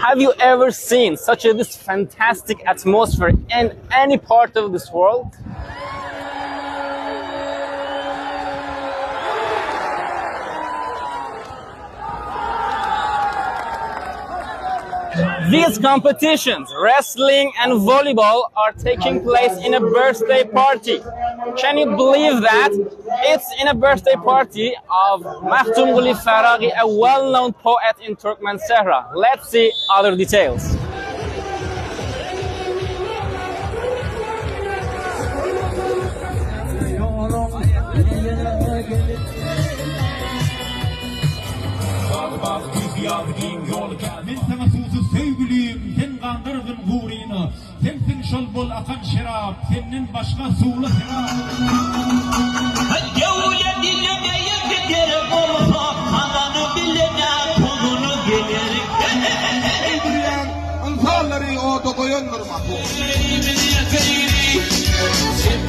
Have you ever seen this fantastic atmosphere in any part of this world? These competitions, wrestling and volleyball, are taking place in a birthday party. Can you believe that? It's in a birthday party of Makhtum Quli Faraghi, a well-known poet in Turkmen Sahra. Let's see other details. Men sana susuz sevgilim, sen kandırdın hurina. Sensin şol bol akan şerap, senin başka suğla serap. Yavruya dinlemeye gider olsa, ananı bilene kolunu gelir. Öldürülen insanları o da koyundurmak. Sen